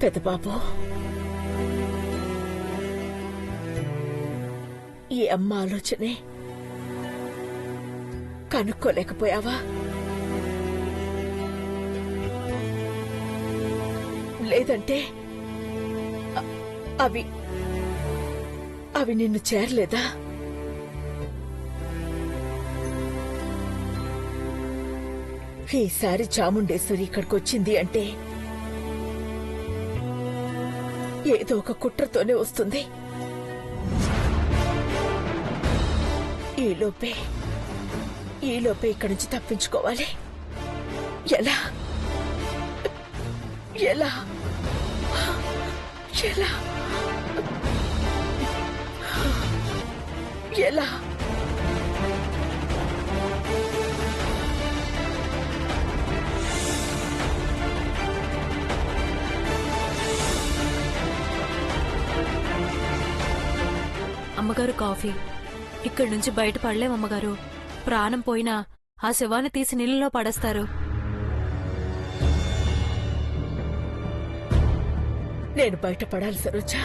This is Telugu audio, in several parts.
పెద్దబాబు, ఈ అమ్మ ఆలోచనే కనుక్కోలేకపోయావా? లేదంటే అవి అవి నిన్ను చేరలేదా? ఈసారి చాముండేశ్వరి ఇక్కడికొచ్చింది అంటే ఏదో ఒక కుట్రతోనే వస్తుంది. ఈలోపే ఇక్కడి నుంచి తప్పించుకోవాలి. ఎలా ఎలా ఎలా ఎలా? అమ్మగారు కాఫీ. ఇక్కడి నుంచి బయటపడలేం అమ్మగారు. ప్రాణం పోయినా ఆ శవాన్ని తీసి నీళ్ళలో పడేస్తారు. నేను బయటపడాలి సరోజా.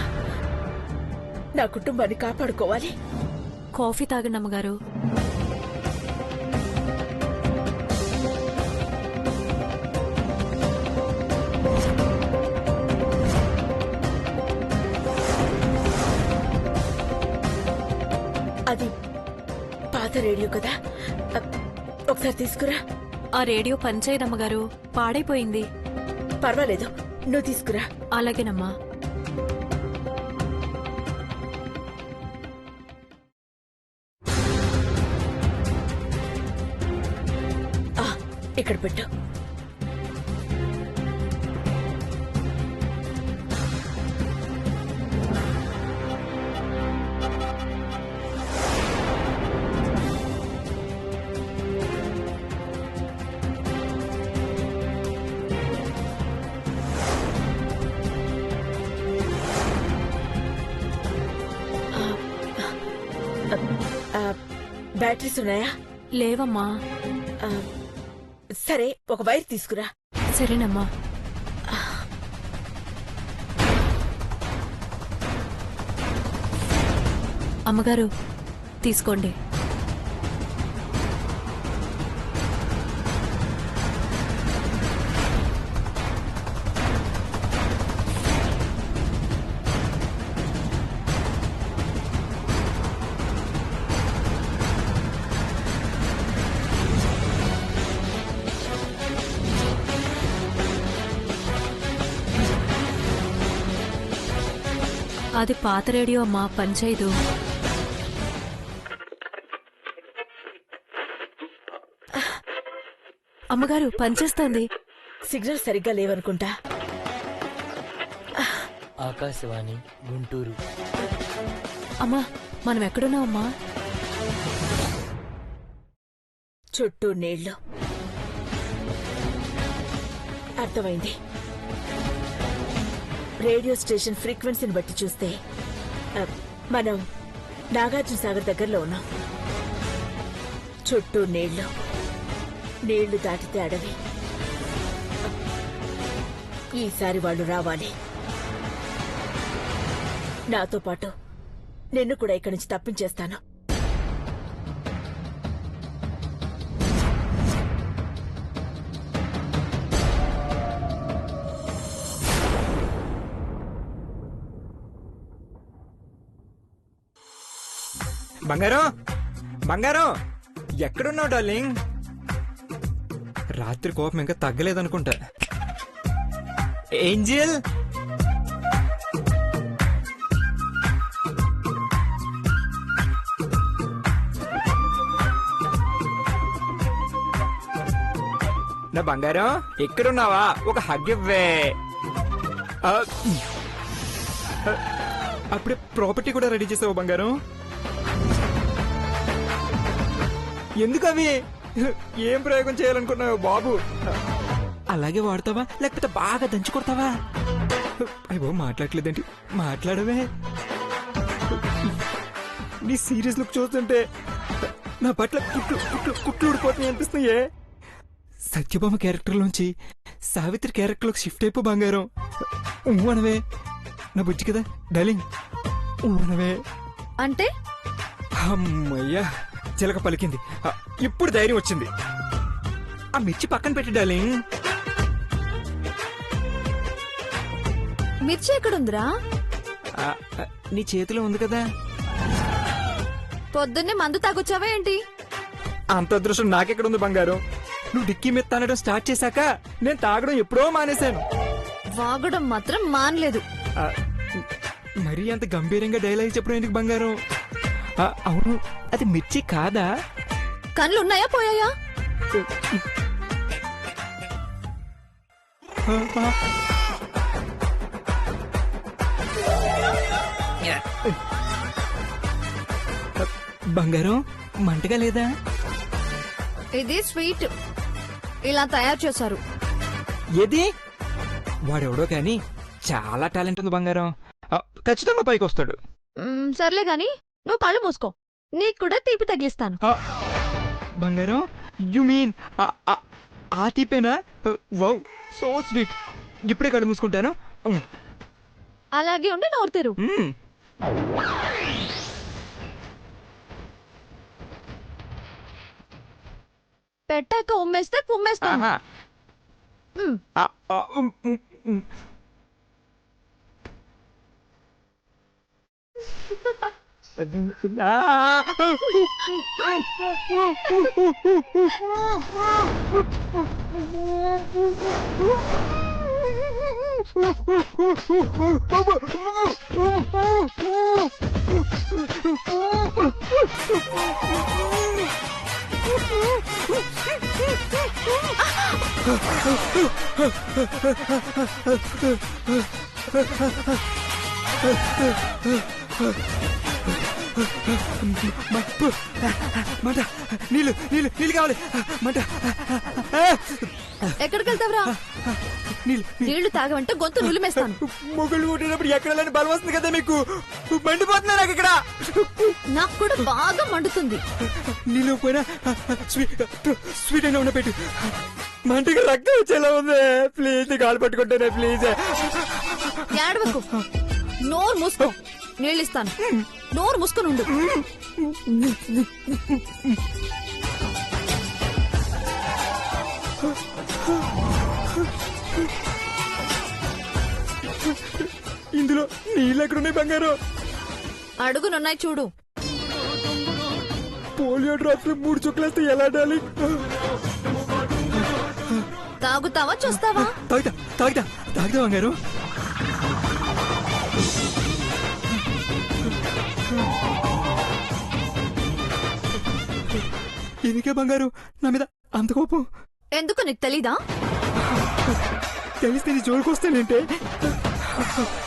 నా కుటుంబాన్ని కాపాడుకోవాలి. కాఫీ తాగండి అమ్మగారు. అది పాత రేడియో కదా, ఒకసారి తీసుకురా. ఆ రేడియో పనిచేయదమ్మగారు, పాడైపోయింది. పర్వాలేదు, నువ్వు తీసుకురా. అలాగేనమ్మా. ఇక్కడ పెట్టు. బ్యాటరీస్ ఉన్నాయా? లేవమ్మా. సరే, ఒక వైర్ తీసుకురా. సరేనమ్మా. అమ్మగారు తీసుకోండి. అది పాత రేడియో అమ్మా, పనిచేయదు. అమ్మగారు పనిచేస్తోంది. సిగ్నల్ సరిగ్గా లేవనుకుంటా. ఆకాశవాణి గుంటూరు. అమ్మా, మనం ఎక్కడున్నామమ్మా? చుట్టూ నీళ్లు. అర్థమైంది. రేడియో స్టేషన్ ఫ్రీక్వెన్సీని బట్టి చూస్తే మనం నాగార్జున సాగర్ దగ్గరలో ఉన్నాం. చుట్టూ నీళ్లు. నీళ్లు దాటితే అడవి. ఈసారి వాళ్ళు రావాలి. నాతో పాటు నిన్ను కూడా ఇక్కడి నుంచి తప్పించేస్తాను. బంగారం, బంగారం, ఎక్కడున్నావు డార్లింగ్? రాత్రి కోపం ఇంకా తగ్గలేదనుకుంటా. ఏంజిల్, నా బంగారం ఎక్కడున్నావా? ఒక హగ్ ఇవ్వే. అప్పుడే ప్రాపర్టీ కూడా రెడీ చేసావు బంగారం. ఎందుకు అవి? ఏం ప్రయోగం చేయాలనుకున్నావు బాబు? అలాగే వాడతావా లేకపోతే బాగా దంచి కొడతావా? అయ్యో మాట్లాడలేదేంటి? మాట్లాడవే. నీ సీరియస్ లుక్ చూస్తుంటే నా పట్ల కుట్లు ఊడిపోతున్నాయి అనిపిస్తున్నాయే. సత్యభామ క్యారెక్టర్లోంచి సావిత్రి క్యారెక్టర్లోకి షిఫ్ట్ అయిపో బంగారం. అనవే నా బుజ్జి కదా డార్లింగ్ అనవే. అంటే అమ్మయ్యా చిలక పలికింది. ఇప్పుడు ధైర్యం వచ్చింది. ఆ మిర్చి పక్కన పెట్టి డార్లింగ్. మిర్చి ఎక్కడుందిరా? ఆ, నీ చేతిలో ఉంది కదా. పొద్దున్నే మందు తాగొచ్చావా ఏంటి? అంత అదృష్టం నాకెక్కడుంది బంగారం. నువ్వు డిక్కీ మీద తాగడం స్టార్ట్ చేశాక నేను తాగడం ఎప్పుడో మానేశాను. వాగడం మాత్రం మానలేదు. ఆ, మరీ అంత గంభీరంగా డైలాగ్ చెప్పడం ఎందుకు బంగారం? అవును, అది మిర్చి కాదా? కళ్ళు ఉన్నాయా పోయాయా? బంగారం మంటగా లేదా? ఇది స్వీట్, ఇలా తయారు చేశారు. ఏది? వాడెవడో కానీ చాలా టాలెంట్ ఉంది బంగారం. ఖచ్చితంగా పైకి వస్తాడు. సర్లే గాని నువ్వు కళ్ళు మూసుకో, నీకు కూడా తీపి తగిలిస్తాను. బంగారం యు మీన్ ఆ తీపేనా? Wow so sweet. ఇప్పుడే కళ్ళు మూసుకుంటాను. అలాగే ఉండి నోరు తెరు. పెట్టాక ఉమ్మేస్తే కుమ్మేస్తాను. మంట, నీళ్ళు నీళ్ళు నీళ్ళు కావాలి. మంట. ఎక్కడికి వెళ్తావురా? నీళ్లు తాగమంటే గొంతు నులిమేస్తాను. మొగుళ్ళు కొట్టినప్పుడు ఎక్కడ లేని బలం వస్తుంది కదా మీకు. మండిపోతున్నా నాకు ఇక్కడ. నాకు కూడా బాగా మండుతుంది. నీళ్ళు పోయినా స్వీట్ అయినా ఉన్న పెట్టు. మంటకి రక్తం వచ్చేలా ఉంది. ప్లీజ్ కాలు పట్టుకుంటానే ప్లీజ్. ఏడవకు, నోరు మూసుకో, నీళ్ళు ఇస్తాను. నోరు మూసుకొని ఉండు. ఇందులో నీళ్ళు ఎక్కడున్నాయి బంగారం? అడుగునున్నాయి చూడు. పోలియో డ్రాప్స్ 3 చుక్కలేస్తే ఎలా డాలి? తాగుతావా చూస్తావా? తాగుతా తాగుతా తాగుతా బంగారు. ఎందుకే బంగారు నా మీద అంత కోపం? ఎందుకు నీకు తెలీదా? తెలిస్తే నీ జోలికొస్తానంటే.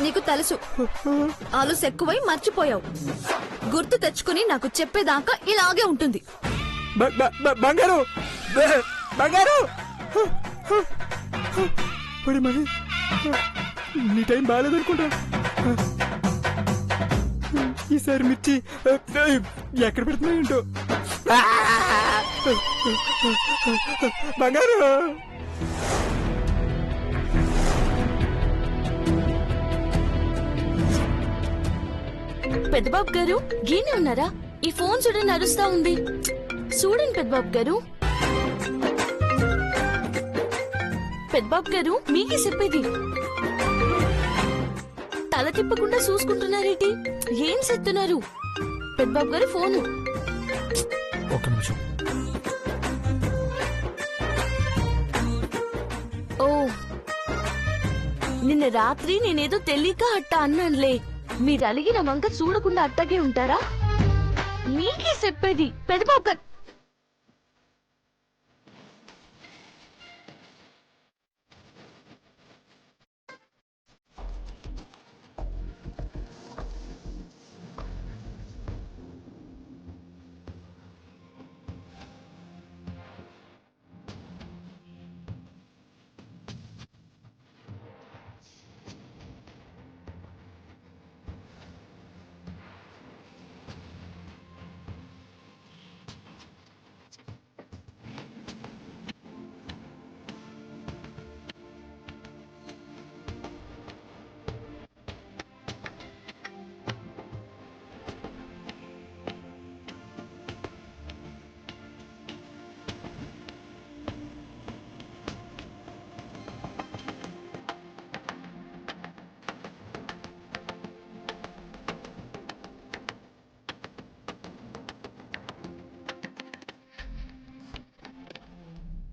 నీకు తెలుసు, ఆలోచన ఎక్కువై మర్చిపోయావు. గుర్తు తెచ్చుకుని నాకు చెప్పేదాకా ఇలాగే ఉంటుంది. బంగారు బంగారు మరి మరి నీ టైం బాగాలేదనుకుంటా. ఈసారి మిర్చి ఎక్కడ పెడుతున్నాయంటో. బంగారు పెద్దబాబు గారు గీనే ఉన్నారా? ఈ ఫోన్ చూడండి అరుస్తా ఉంది. చూడండి పెద్దబాబు గారు. పెద్దబాబు గారు మీకే చెప్పేది. తల తిప్పకుండా చూసుకుంటున్నారేంటి? ఏం చెప్తున్నారు? పెద్దబాబు గారు ఫోను. ఒక నిమిషం. ఓ నిన్న రాత్రి నేనేదో తెలియక అట్ట అన్నానులే. మీరు అలిగిన వంక చూడకుండా అట్టగే ఉంటారా? మీకే చెప్పేది పెద్దబాబు గారు.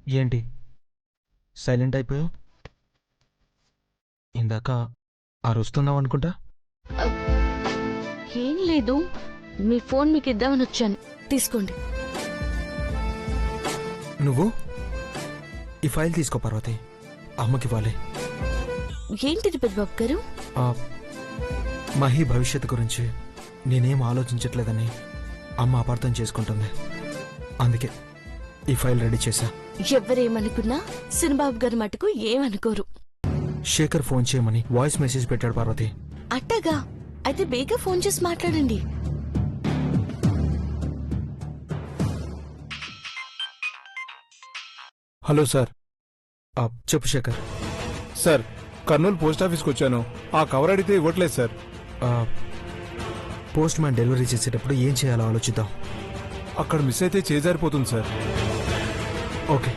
ఏంటి సైలెంట్ అయిపోయావు? ఇందాక అరుస్తున్నావు అనుకుంటా. ఏం లేదు, మీ ఫోన్ మీకు ఇద్దామని వచ్చాను. తీసుకోండి. నువ్వు ఈ ఫైల్ తీసుకో పార్వతి, అమ్మకి ఇవ్వాలి. ఏంటిది పెద్దబాబు గారు? ఆ, మహి భవిష్యత్తు గురించి నేనేం ఆలోచించట్లేదని అమ్మ అపార్థం చేసుకుంటుంది. అందుకే ఈ ఫైల్ రెడీ చేశా. ఎవరేమనుకున్నా సినిబాబు గారు మటుకు ఏమనుకోరు. శేఖర్ ఫోన్ చేయమని వాయిస్ మెసేజ్ పెట్టాడు పార్వతి. అట్టగా అయితే బేగా ఫోన్ చేసి మాట్లాడండి. Hello sir. చెప్పు శేఖర్. సార్, కర్నూలు పోస్ట్ ఆఫీస్కి వచ్చాను. ఆ కవర్ అడిగితే ఇవ్వట్లేదు సార్. పోస్ట్ మ్యాన్ డెలివరీ చేసేటప్పుడు ఏం చేయాలో ఆలోచిద్దాం. అక్కడ మిస్ అయితే చేజారిపోతుంది సార్. ఓకే,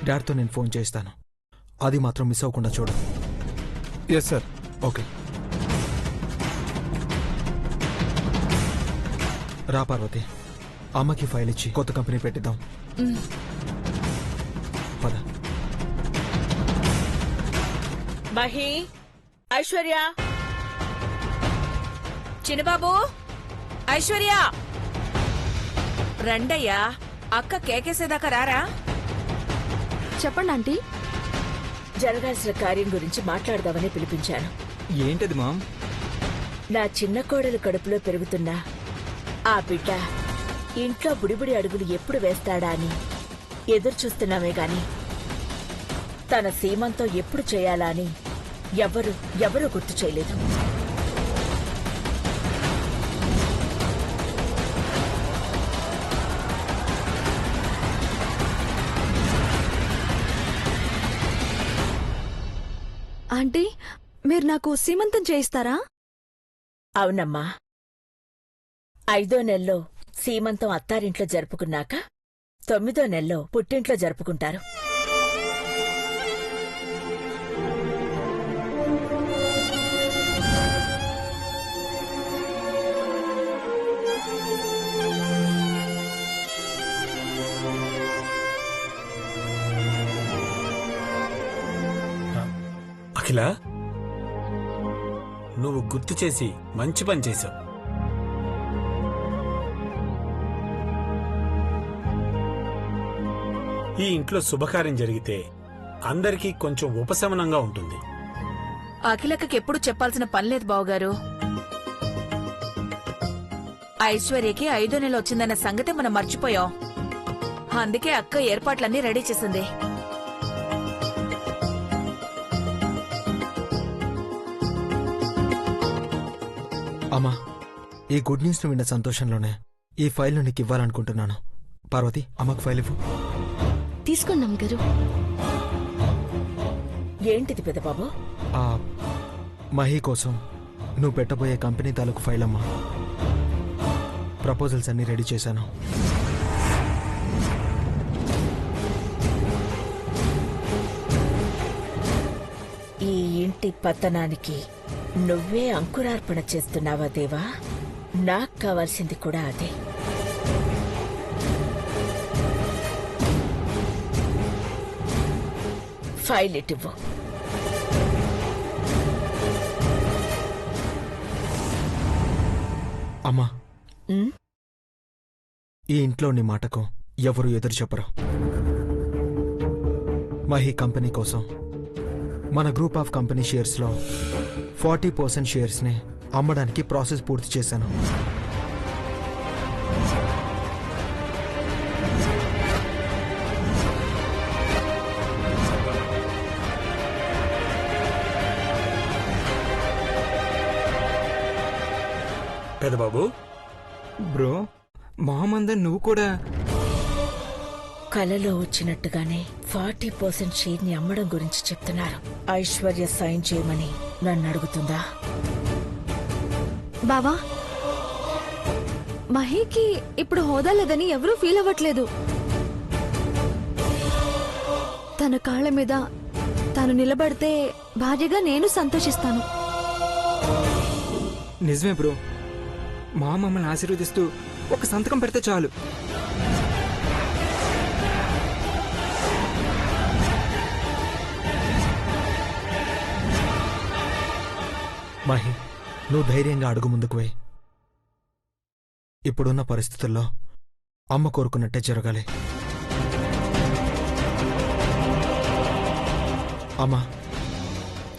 డాడ్తో నేను ఫోన్ చేస్తాను. అది మాత్రం మిస్ అవ్వకుండా చూడు. Yes sir. ఓకే, రా పార్వతి, అమ్మకి ఫైల్ ఇచ్చి కొత్త కంపెనీ పెట్టిద్దాం. పద. మహి, ఐశ్వర్య, చిన్నబాబు, ఐశ్వర్య రండయ్యా. అక్క కేకేసేదాకా రారా? చెప్పండి ఆంటీ. జరగాల్సిన కార్యం గురించి మాట్లాడదామని పిలిపించాను. ఏంటది మామ్? నా చిన్న కోడలు కడుపులో పెరుగుతున్నా ఆ బిడ్డ ఇంట్లో బుడిబుడి అడుగులు ఎప్పుడు వేస్తాడా అని ఎదురు చూస్తున్నామే గాని తన సీమంతో ఎప్పుడు చేయాలా అని ఎవరూ గుర్తు చేయలేదు. ఆంటీ, మీరు నాకు సీమంతం చేయిస్తారా? అవునమ్మా, 5వ నెలలో సీమంతం అత్తారింట్లో జరుపుకున్నాక 9వ నెలలో పుట్టింట్లో జరుపుకుంటారు. అఖిల, నువ్వు గుర్తు చేసి మంచి పని చేశావు. ఈ ఇంట్లో శుభకార్యం జరిగితే అందరికీ కొంచెం ఉపశమనంగా ఉంటుంది. అఖిలక్కకి ఎప్పుడు చెప్పాల్సిన పనిలేదు బావగారు. ఐశ్వర్యకి 5వ నెల వచ్చిందన్న సంగతి మనం మర్చిపోయాం. అందుకే అక్క ఏర్పాట్లన్నీ రెడీ చేసింది. అమ్మా, ఈ గుడ్ న్యూస్ ను విన్న సంతోషంలోనే ఈ ఫైల్ నీకు ఇవ్వాలనుకుంటున్నాను. పార్వతి, అమ్మకు ఫైల్ ఇవ్వు. తీసుకోండి అమ్మగారు. ఏంటిది పెద్దబాబు? మహి కోసం నువ్వు పెట్టబోయే కంపెనీ తాలూకు ఫైల్ అమ్మా. ప్రపోజల్స్ అన్ని రెడీ చేశాను. ఈ ఇంటి పతనానికి నువ్వే అంకురార్పణ చేస్తున్నావా దేవా? నాకు కావాల్సింది కూడా అదే. ఫైల్ ఇటివ్వు. అమ్మా, ఈ ఇంట్లో నీ మాటకు ఎవరు ఎదురు చెప్పరు. మహి కంపెనీ కోసం మన గ్రూప్ ఆఫ్ కంపెనీ షేర్స్లో 40% షేర్స్ని అమ్మడానికి ప్రాసెస్ పూర్తి చేశాను. పెదబాబు, బ్రో, మామందర్ నువ్వు కూడా కలలో వచ్చినట్టుగానే 40% షేర్ ని అమ్మడం గురించి చెప్తున్నారు. ఐశ్వర్య సైన్ చేయమని నన్ను అడుగుతుందా? బావా, మహీకి ఇప్పుడు హోదా లేదని ఎవరూ ఫీల్ అవ్వట్లేదు. తన కాళ్ళ మీద తాను నిలబడితే భార్యగా నేను సంతోషిస్తాను. నిజమే బ్రో, మా మమ్మల్ని ఆశీర్వదిస్తూ ఒక సంతకం పెడితే చాలు. మహి, నువ్వు ధైర్యంగా అడుగు ముందుకు వేయి. ఇప్పుడున్న పరిస్థితుల్లో అమ్మ కోరుకున్నట్టే జరగాలి. అమ్మా,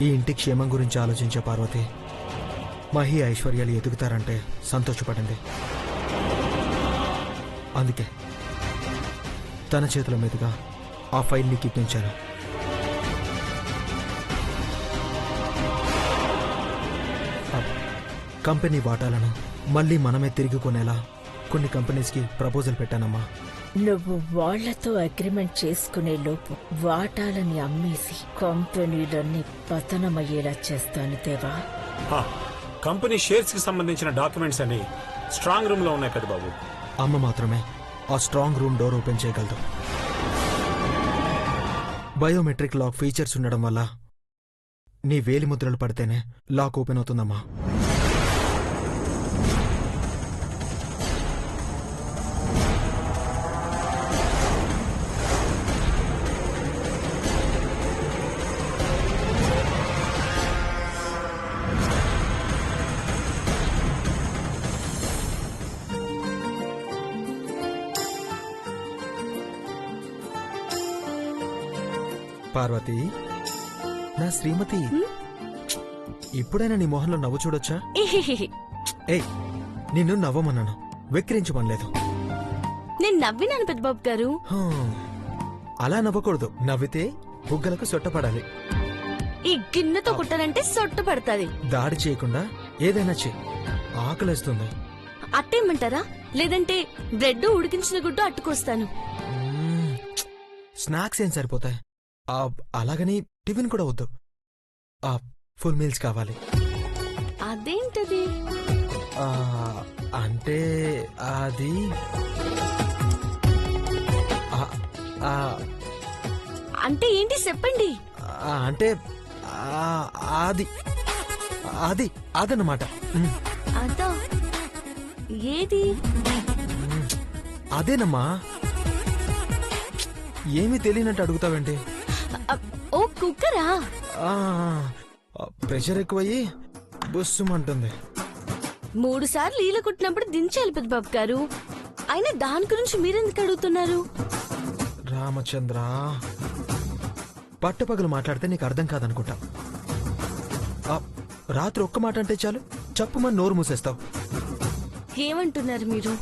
ఈ ఇంటి క్షేమం గురించి ఆలోచించే పార్వతి మహి ఐశ్వర్యాలు ఎదుగుతారంటే సంతోషపడింది. అందుకే తన చేతుల మీదుగా ఆ ఫైల్ నీకు ఇప్పించాను. కంపెనీ వాటాలను మళ్ళీ మనమే తిరిగి కొనేలా కొన్ని కంపెనీస్కి ప్రపోజల్ పెట్టానమ్మా. నువ్వు వాళ్లతో అగ్రిమెంట్ చేసుకునే లోపు వాటాలని అమ్మేసి కంపెనీలన్నీ పతనమయ్యేలా చేస్తాను దేవా. కంపెనీ షేర్స్ కి సంబంధించిన డాక్యుమెంట్స్ అన్ని స్ట్రాంగ్ రూమ్ లో ఉన్నాయి కదా బాబు. అమ్మ మాత్రమే ఆ స్ట్రాంగ్ రూమ్ డోర్ ఓపెన్ చేయగలదు. బయోమెట్రిక్ లాక్ ఫీచర్స్ ఉండడం వల్ల నీ వేలి ముద్రలు పడితేనే లాక్ ఓపెన్ అవుతుందమ్మా. పార్వతి, నా శ్రీమతి, ఇప్పుడైనా నీ మొహంలో నవ్వు చూడొచ్చా? ఏయ్, నిన్ను నవ్వమన్నాను, వెక్కిరించమనలేదు. నేను నవ్వినాను పెద్దబాబు గారు. అలా నవ్వకూడదు. నవ్వితే బుగ్గలకు సొట్టపడాలి. ఈ గిన్నెతో కుట్టాలంటే సొట్ట పడతాది. దాడి చేయకుండా ఏదైనా చెయ్యి. ఆకలేస్తుంది. అట్టేయమంటారా? లేదంటే బ్రెడ్ ఉడికించిన గుడ్డు అట్టుకొస్తాను. స్నాక్స్ ఏం సరిపోతాయి? అలాగని టిఫిన్ కూడా వద్దు. ఫుల్ మీల్స్ కావాలి. అదేంటది? అంటే అది అంటే ఏంటి చెప్పండి. అంటే అది అది అదన్నమాట. అదా? ఏది? అదేనమ్మా. ఏమీ తెలియనట్టు అడుగుతావేంటి? ఓ కుక్కరా? ప్రెషర్ ఎక్కువయ్యి బుస్సుమంటుంది. 3 సార్లు ఈల కుట్టినప్పుడు దించాలి పెద్దబాబు గారు. అయినా దాని గురించి మీరెందుకు అడుగుతున్నారు? రామచంద్ర, పట్టపగలు మాట్లాడితే నీకు అర్థం కాదనుకుంటా. రాత్రి ఒక్క మాట అంటే చాలు చప్పుమని నోరు మూసేస్తావు. ఏమంటున్నారు మీరు?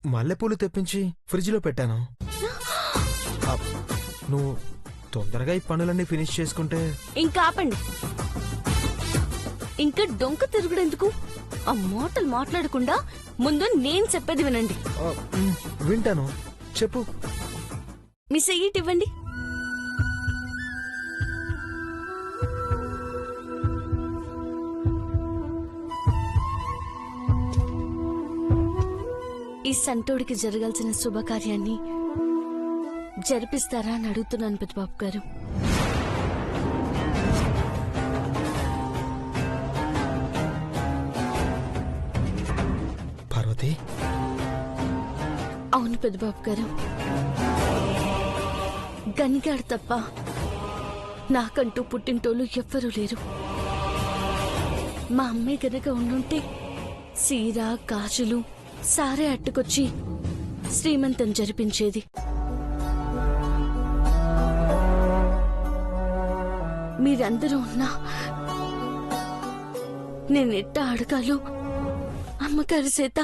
మల్లెపూలు తెప్పించి ఫ్రిడ్జ్లో పెట్టాను. నువ్వు తొందరగా ఈ పనులన్నీ ఫినిష్ చేసుకుంటే. ఇంకా ఆపండి. ఇంకా డొంక తిరుగుడెందుకు? ఆ మాటలు మాట్లాడకుండా ముందు నేను చెప్పేది వినండి. వింటాను, చెప్పు. మీ సెయ్యిట్ ఇవ్వండి. ఈ సంటోడికి జరగాల్సిన శుభకార్యాన్ని జరిపిస్తారా అని అడుగుతున్నాను పెద్దబాబు గారు. పార్వతి. అవును పెద్దబాబు గారు. గనిగాడు తప్ప నాకంటూ పుట్టింటోళ్ళు ఎవ్వరూ లేరు. మా అమ్మాయి గనక ఉండుంటే సీర గాజులు సారే అట్టుకొచ్చి శ్రీమంతం జరిపించేది. మీరందరూ ఉన్నా నేనెట్ట అడగాలో అమ్మగారి చేత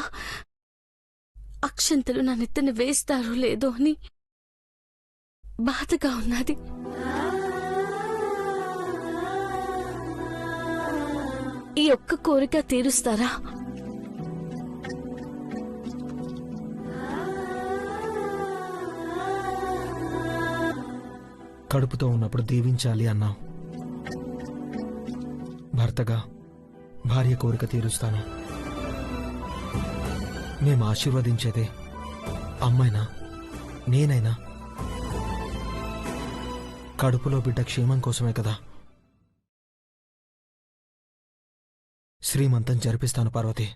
అక్షంతలు నా నెత్తని వేస్తారో లేదో అని బాధగా ఉన్నది. ఈ ఒక్క కోరిక తీరుస్తారా? కడుపుతో ఉన్నప్పుడు దీవించాలి అన్నావు. భర్తగా భార్య కోరిక తీరుస్తాను. మేము ఆశీర్వదించేదే అమ్మైనా నేనైనా కడుపులో బిడ్డ క్షేమం కోసమే కదా. శ్రీమంతం జరిపిస్తాను పార్వతి.